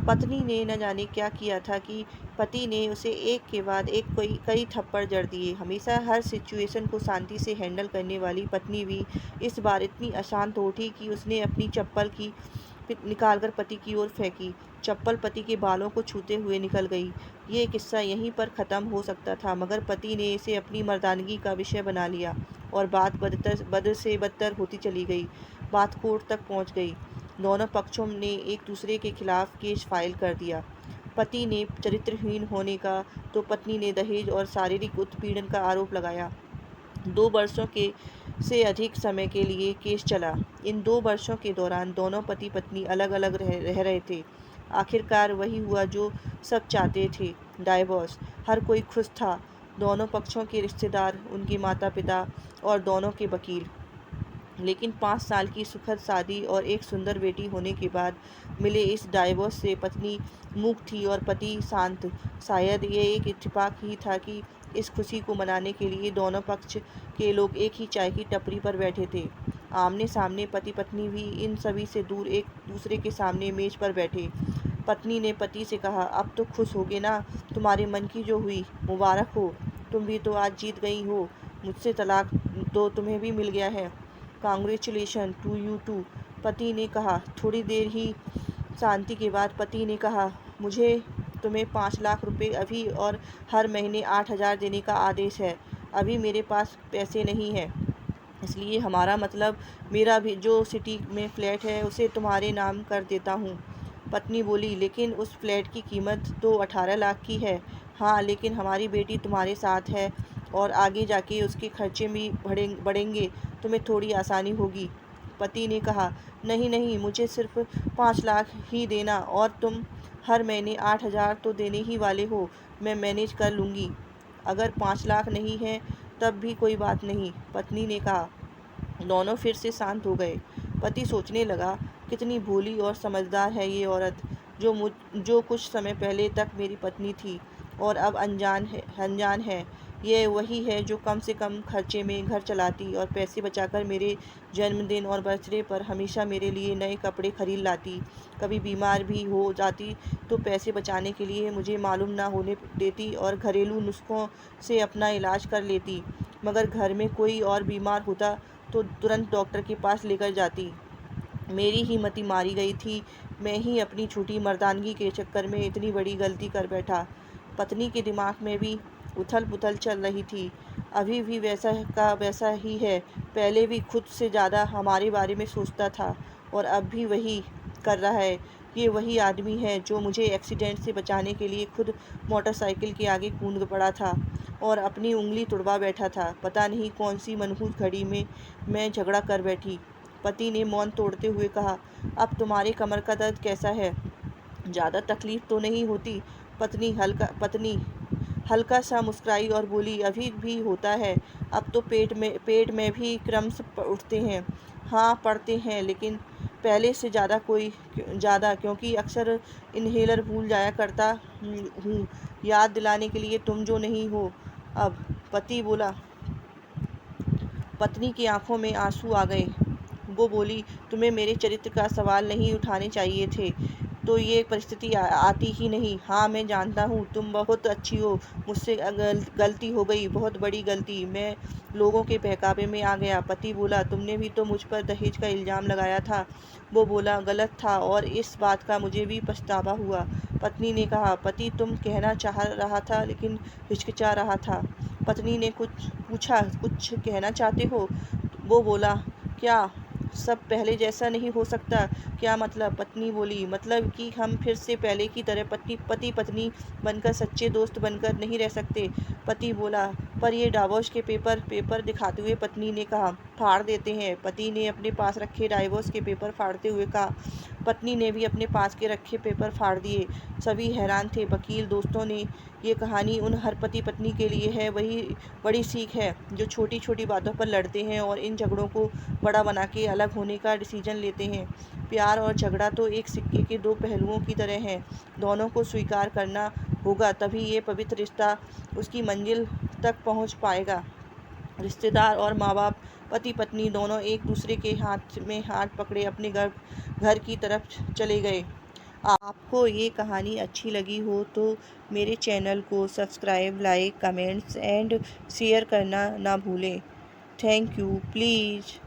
पत्नी ने न जाने क्या किया था कि पति ने उसे एक के बाद एक कई थप्पड़ जड़ दिए। हमेशा हर सिचुएशन को शांति से हैंडल करने वाली पत्नी भी इस बार इतनी अशांत हो उठी कि उसने अपनी चप्पल की निकालकर पति की ओर फेंकी। चप्पल पति के बालों को छूते हुए निकल गई। ये किस्सा यहीं पर ख़त्म हो सकता था, मगर पति ने इसे अपनी मर्दानगी का विषय बना लिया और बात बद से बदतर होती चली गई। बात कोर्ट तक पहुंच गई। दोनों पक्षों ने एक दूसरे के खिलाफ केस फाइल कर दिया। पति ने चरित्रहीन होने का तो पत्नी ने दहेज और शारीरिक उत्पीड़न का आरोप लगाया। 2 वर्षों के से अधिक समय के लिए केस चला। इन 2 वर्षों के दौरान दोनों पति-पत्नी अलग-अलग रह रहे थे। आखिरकार वही हुआ जो सब चाहते थे, डाइवोर्स। हर कोई खुश था, दोनों पक्षों के रिश्तेदार, उनके माता-पिता और दोनों के वकील। लेकिन 5 साल की सुखद शादी और एक सुंदर बेटी होने के बाद मिले इस डाइवोर्स से पत्नी मूक थी और पति शांत। शायद ये एक इत्तेफाक ही था कि इस खुशी को मनाने के लिए दोनों पक्ष के लोग एक ही चाय की टपरी पर बैठे थे। आमने-सामने पति-पत्नी भी इन सभी से दूर एक दूसरे के सामने मेज पर बैठे। पत्नी ने पति से कहा, अब तो खुश होगे ना? तुम्हारे मन की जो हुई, मुबारक हो। तुम भी तो आज जीत गई हो। मुझसे तलाक तो तुम्हें भी मिल गया है। कांग्रेचुलेशन टू यू टू, पति ने कहा। थोड़ी देर ही शांति के बाद पति ने कहा, मुझे तुम्हें 5 लाख रुपए अभी और हर महीने 8,000 देने का आदेश है। अभी मेरे पास पैसे नहीं हैं, इसलिए हमारा मतलब मेरा भी जो सिटी में फ्लैट है उसे तुम्हारे नाम कर देता हूँ। पत्नी बोली, लेकिन उस फ्लैट की कीमत तो 18 लाख की है। हाँ, लेकिन हमारी बेटी तुम्हारे साथ है और आगे जाके उसके खर्चे भी बढ़ेंगे, तुम्हें थोड़ी आसानी होगी। पति ने कहा, नहीं नहीं, मुझे सिर्फ 5 लाख ही देना और तुम हर महीने 8,000 तो देने ही वाले हो, मैं मैनेज कर लूँगी। अगर 5 लाख नहीं है तब भी कोई बात नहीं, पत्नी ने कहा। दोनों फिर से शांत हो गए। पति सोचने लगा, कितनी भोली और समझदार है ये औरत, जो कुछ समय पहले तक मेरी पत्नी थी और अब अनजान है। ये वही है जो कम से कम खर्चे में घर चलाती और पैसे बचाकर मेरे जन्मदिन और बर्थडे पर हमेशा मेरे लिए नए कपड़े खरीद लाती। कभी बीमार भी हो जाती तो पैसे बचाने के लिए मुझे मालूम ना होने देती और घरेलू नुस्खों से अपना इलाज कर लेती। मगर घर में कोई और बीमार होता तो तुरंत डॉक्टर के पास लेकर जाती। मेरी ही मति मारी गई थी। मैं ही अपनी छोटी मर्दानगी के चक्कर में इतनी बड़ी गलती कर बैठा। पत्नी के दिमाग में भी उथल-पुथल चल रही थी। अभी भी वैसा का वैसा ही है। पहले भी खुद से ज़्यादा हमारे बारे में सोचता था और अब भी वही कर रहा है। ये वही आदमी है जो मुझे एक्सीडेंट से बचाने के लिए खुद मोटरसाइकिल के आगे कूद पड़ा था और अपनी उँगली तुड़वा बैठा था। पता नहीं कौन सी मनहूस घड़ी में मैं झगड़ा कर बैठी। पति ने मौन तोड़ते हुए कहा, अब तुम्हारी कमर का दर्द कैसा है? ज़्यादा तकलीफ तो नहीं होती? पत्नी हल्का सा मुस्कुराई और बोली, अभी भी होता है। अब तो पेट में भी क्रम्स उठते हैं। हाँ, पड़ते हैं, लेकिन पहले से ज़्यादा, क्योंकि अक्सर इन्हेलर भूल जाया करता हूँ, याद दिलाने के लिए तुम जो नहीं हो अब। पति बोला। पत्नी की आंखों में आंसू आ गए। वो बोली, तुम्हें मेरे चरित्र का सवाल नहीं उठाने चाहिए थे, तो ये परिस्थिति आती ही नहीं। हाँ, मैं जानता हूँ तुम बहुत अच्छी हो। मुझसे गलती हो गई, बहुत बड़ी गलती। मैं लोगों के बहकावे में आ गया। पति बोला, तुमने भी तो मुझ पर दहेज का इल्ज़ाम लगाया था। वो बोला, गलत था और इस बात का मुझे भी पछतावा हुआ। पत्नी ने कहा, पति तुम कहना चाह रहा था लेकिन हिचकिचा रहा था। पत्नी ने कुछ पूछा, कुछ कहना चाहते हो? वो बोला, क्या सब पहले जैसा नहीं हो सकता? क्या मतलब? पत्नी बोली, मतलब कि हम फिर से पहले की तरह पति पत्नी बनकर सच्चे दोस्त बनकर नहीं रह सकते? पति बोला, पर ये डाइवोर्स के पेपर दिखाते हुए पत्नी ने कहा, फाड़ देते हैं। पति ने अपने पास रखे डाइवोर्स के पेपर फाड़ते हुए कहा। पत्नी ने भी अपने पास के रखे पेपर फाड़ दिए। सभी हैरान थे। वकील दोस्तों ने, ये कहानी उन हर पति पत्नी के लिए है, वही बड़ी सीख है जो छोटी छोटी बातों पर लड़ते हैं और इन झगड़ों को बड़ा बना के अलग होने का डिसीजन लेते हैं। प्यार और झगड़ा तो एक सिक्के के 2 पहलुओं की तरह हैं। दोनों को स्वीकार करना होगा, तभी ये पवित्र रिश्ता उसकी मंजिल तक पहुंच पाएगा। रिश्तेदार और माँ-बाप, पति-पत्नी दोनों एक दूसरे के हाथ में हाथ पकड़े अपने घर घर की तरफ चले गए। आपको ये कहानी अच्छी लगी हो तो मेरे चैनल को subscribe, like, comments and share करना ना भूलें। Thank you. प्लीज़।